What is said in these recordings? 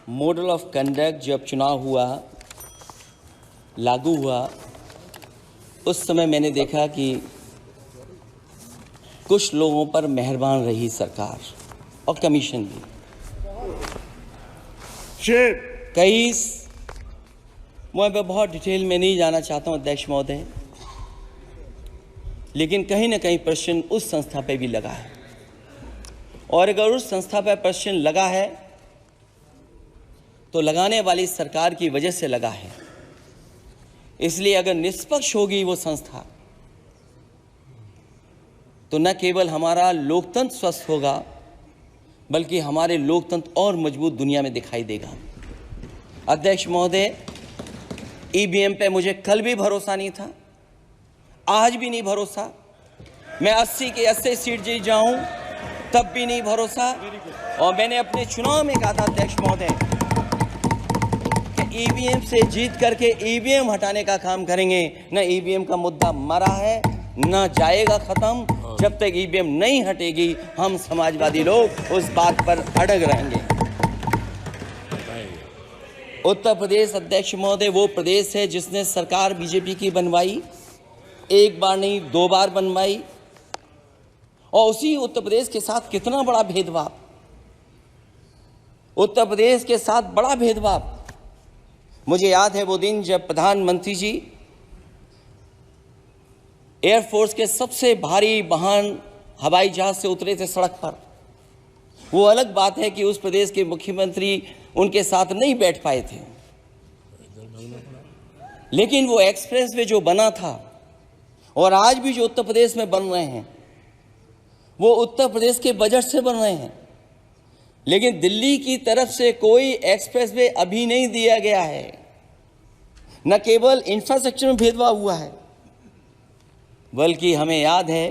Model of conduct जब चुनाव हुआ, लागू हुआ, उस समय मैंने देखा कि कुछ लोगों पर मेहरबान रही सरकार और कमीशन भी। मैं बहुत डिटेल में नहीं जाना चाहता हूं अध्यक्ष महोदय, लेकिन कहीं ना कहीं प्रश्न उस संस्था पे भी लगा है, और अगर उस संस्था पर प्रश्न लगा है तो लगाने वाली सरकार की वजह से लगा है। इसलिए अगर निष्पक्ष होगी वो संस्था तो न केवल हमारा लोकतंत्र स्वस्थ होगा, बल्कि हमारे लोकतंत्र और मजबूत दुनिया में दिखाई देगा। अध्यक्ष महोदय, ईवीएम पे मुझे कल भी भरोसा नहीं था, आज भी नहीं भरोसा। मैं 80 के 80 सीट जीत जाऊं तब भी नहीं भरोसा। और मैंने अपने चुनाव में कहा था अध्यक्ष महोदय कि ईवीएम से जीत करके ईवीएम हटाने का काम करेंगे। न ईवीएम का मुद्दा मरा है, न जाएगा खत्म। जब तक ईवीएम नहीं हटेगी हम समाजवादी लोग उस बात पर अड़ग रहेंगे। उत्तर प्रदेश अध्यक्ष महोदय वो प्रदेश है जिसने सरकार बीजेपी की बनवाई, एक बार नहीं 2 बार बनवाई, और उसी उत्तर प्रदेश के साथ कितना बड़ा भेदभाव, उत्तर प्रदेश के साथ बड़ा भेदभाव। मुझे याद है वो दिन जब प्रधानमंत्री जी एयरफोर्स के सबसे भारी वाहन हवाई जहाज से उतरे थे सड़क पर। वो अलग बात है कि उस प्रदेश के मुख्यमंत्री उनके साथ नहीं बैठ पाए थे, लेकिन वो एक्सप्रेसवे जो बना था और आज भी जो उत्तर प्रदेश में बन रहे हैं वो उत्तर प्रदेश के बजट से बन रहे हैं। लेकिन दिल्ली की तरफ से कोई एक्सप्रेसवे अभी नहीं दिया गया है। न केवल इंफ्रास्ट्रक्चर में भेदभाव हुआ है, बल्कि हमें याद है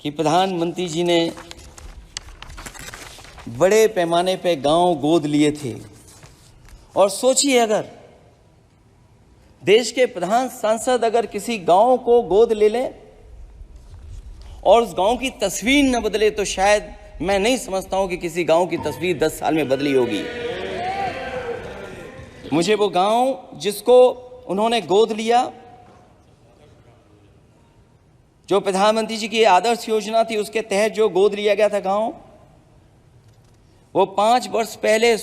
कि प्रधानमंत्री जी ने बड़े पैमाने पे गांव गोद लिए थे। और सोचिए, अगर देश के प्रधान सांसद अगर किसी गांव को गोद ले लें और उस गांव की तस्वीर न बदले तो शायद मैं नहीं समझता हूं कि किसी गांव की तस्वीर 10 साल में बदली होगी। मुझे वो गांव जिसको उन्होंने गोद लिया, जो प्रधानमंत्री जी की आदर्श योजना थी उसके तहत जो गोद लिया गया था गांव, वो 5 वर्ष पहले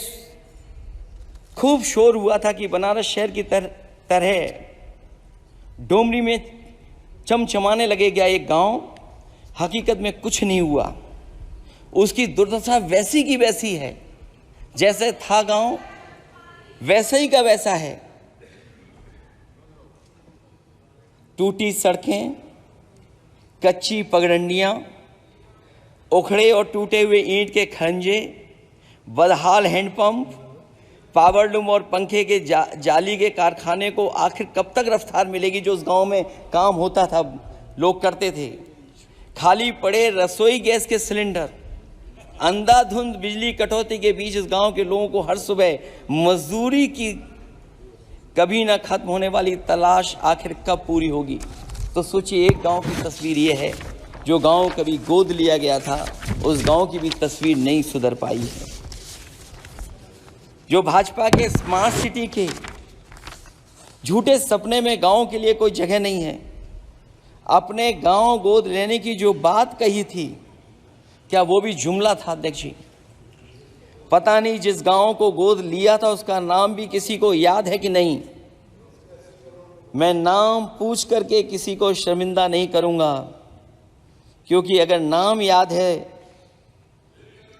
खूब शोर हुआ था कि बनारस शहर की तरह डोमरी में चमचमाने लगेगा एक गांव। हकीकत में कुछ नहीं हुआ। उसकी दुर्दशा वैसी की वैसी है, जैसे था गांव वैसे ही का वैसा है। टूटी सड़कें, कच्ची पगडंडियां, उखड़े और टूटे हुए ईंट के खंजे, बदहाल हैंडपंप, पावरलूम और पंखे के जाली के कारखाने को आखिर कब तक रफ्तार मिलेगी जो उस गांव में काम होता था, लोग करते थे। खाली पड़े रसोई गैस के सिलेंडर, अंधाधुंध बिजली कटौती के बीच इस गांव के लोगों को हर सुबह मजदूरी की कभी ना खत्म होने वाली तलाश आखिर कब पूरी होगी। तो सोचिए, एक गांव की तस्वीर ये है। जो गांव कभी गोद लिया गया था उस गांव की भी तस्वीर नहीं सुधर पाई है। जो भाजपा के स्मार्ट सिटी के झूठे सपने में गांव के लिए कोई जगह नहीं है। अपने गांव गोद लेने की जो बात कही थी, क्या वो भी जुमला था अध्यक्ष जी? पता नहीं जिस गांव को गोद लिया था उसका नाम भी किसी को याद है कि नहीं। मैं नाम पूछ करके किसी को शर्मिंदा नहीं करूंगा, क्योंकि अगर नाम याद है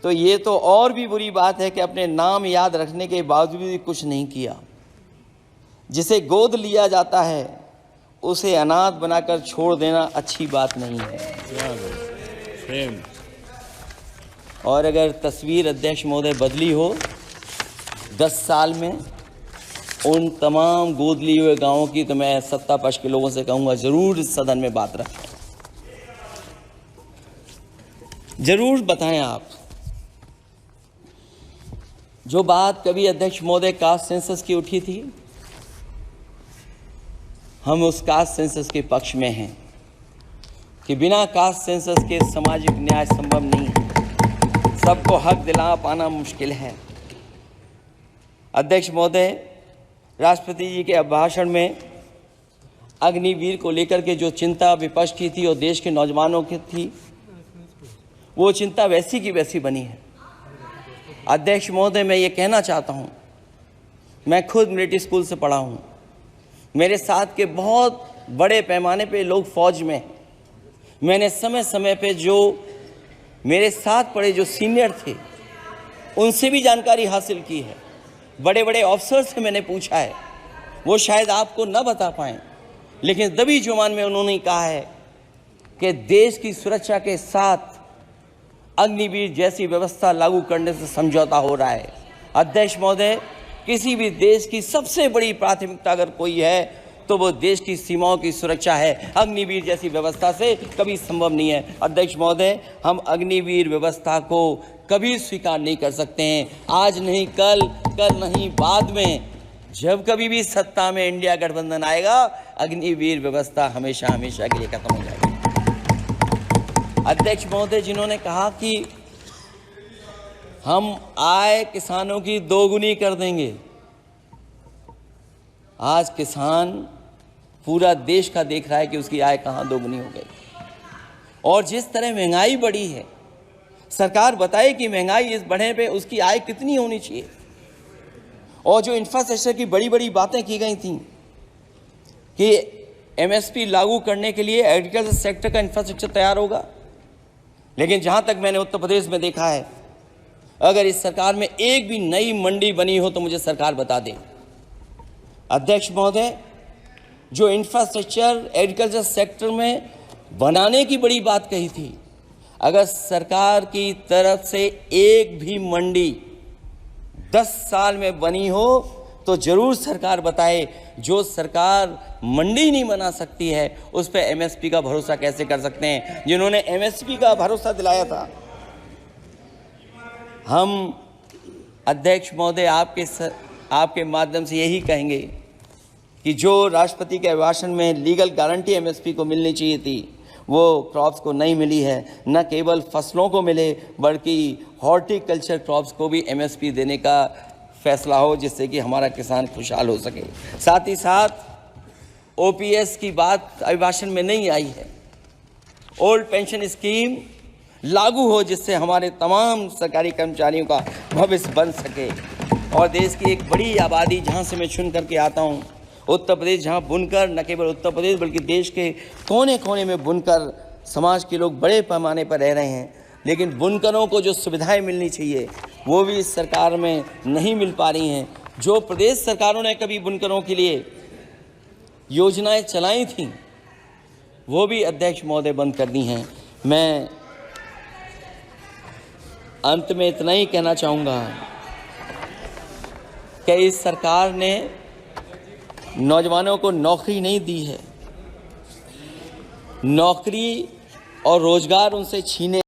तो ये तो और भी बुरी बात है कि अपने नाम याद रखने के बावजूद भी कुछ नहीं किया। जिसे गोद लिया जाता है उसे अनाथ बनाकर छोड़ देना अच्छी बात नहीं है। और अगर तस्वीर अध्यक्ष महोदय बदली हो 10 साल में उन तमाम गोद लिए हुए गांवों की, तो मैं सत्ता पक्ष के लोगों से कहूंगा जरूर इस सदन में बात रखें, जरूर बताएं आप। जो बात कभी अध्यक्ष महोदय कास्ट सेंसस की उठी थी, हम उस कास्ट सेंसस के पक्ष में हैं कि बिना कास्ट सेंसस के सामाजिक न्याय संभव नहीं है। सबको हक दिला पाना मुश्किल है। अध्यक्ष महोदय, राष्ट्रपति जी के अभिभाषण में अग्निवीर को लेकर के जो चिंता विपक्ष की थी और देश के नौजवानों की थी, वो चिंता वैसी की वैसी बनी है। अध्यक्ष महोदय, मैं ये कहना चाहता हूँ, मैं खुद मिलिट्री स्कूल से पढ़ा हूँ, मेरे साथ के बहुत बड़े पैमाने पे लोग फौज में हैं। मैंने समय समय पे जो मेरे साथ पढ़े जो सीनियर थे उनसे भी जानकारी हासिल की है, बड़े बड़े ऑफिसर से मैंने पूछा है, वो शायद आपको न बता पाएँ, लेकिन दबी जुबान में उन्होंने कहा है कि देश की सुरक्षा के साथ अग्निवीर जैसी व्यवस्था लागू करने से समझौता हो रहा है। अध्यक्ष महोदय, किसी भी देश की सबसे बड़ी प्राथमिकता अगर कोई है तो वो देश की सीमाओं की सुरक्षा है। अग्निवीर जैसी व्यवस्था से कभी संभव नहीं है। अध्यक्ष महोदय, हम अग्निवीर व्यवस्था को कभी स्वीकार नहीं कर सकते हैं। आज नहीं कल, कल नहीं बाद में, जब कभी भी सत्ता में इंडिया गठबंधन आएगा, अग्निवीर व्यवस्था हमेशा हमेशा के लिए खत्म हो जाएगी। अध्यक्ष महोदय, जिन्होंने कहा कि हम आय किसानों की दोगुनी कर देंगे, आज किसान पूरा देश का देख रहा है कि उसकी आय कहां दोगुनी हो गई। और जिस तरह महंगाई बढ़ी है, सरकार बताए कि महंगाई इस बढ़ने पे उसकी आय कितनी होनी चाहिए। और जो इंफ्रास्ट्रक्चर की बड़ी बड़ी बातें की गई थी कि एमएसपी लागू करने के लिए एग्रीकल्चर सेक्टर का इंफ्रास्ट्रक्चर तैयार होगा, लेकिन जहां तक मैंने उत्तर प्रदेश में देखा है, अगर इस सरकार में एक भी नई मंडी बनी हो तो मुझे सरकार बता दे। अध्यक्ष महोदय, जो इंफ्रास्ट्रक्चर एग्रीकल्चर सेक्टर में बनाने की बड़ी बात कही थी, अगर सरकार की तरफ से एक भी मंडी 10 साल में बनी हो तो जरूर सरकार बताए। जो सरकार मंडी नहीं बना सकती है उस पर एमएसपी का भरोसा कैसे कर सकते हैं, जिन्होंने एमएसपी का भरोसा दिलाया था। हम अध्यक्ष महोदय आपके माध्यम से यही कहेंगे कि जो राष्ट्रपति के अभिभाषण में लीगल गारंटी एमएसपी को मिलनी चाहिए थी, वो क्रॉप्स को नहीं मिली है। न केवल फसलों को मिले बल्कि हॉर्टिकल्चर क्रॉप्स को भी एमएसपी देने का फैसला हो, जिससे कि हमारा किसान खुशहाल हो सके। साथ ही साथ ओपीएस की बात अभिभाषण में नहीं आई है। ओल्ड पेंशन स्कीम लागू हो, जिससे हमारे तमाम सरकारी कर्मचारियों का भविष्य बन सके। और देश की एक बड़ी आबादी, जहाँ से मैं चुन करके आता हूँ, उत्तर प्रदेश, जहाँ बुनकर, न केवल उत्तर प्रदेश बल्कि देश के कोने कोने में बुनकर समाज के लोग बड़े पैमाने पर रह रहे हैं, लेकिन बुनकरों को जो सुविधाएं मिलनी चाहिए वो भी इस सरकार में नहीं मिल पा रही हैं। जो प्रदेश सरकारों ने कभी बुनकरों के लिए योजनाएं चलाई थीं, वो भी अध्यक्ष महोदय बंद कर दी हैं। मैं अंत में इतना ही कहना चाहूँगा कि इस सरकार ने नौजवानों को नौकरी नहीं दी है, नौकरी और रोजगार उनसे छीने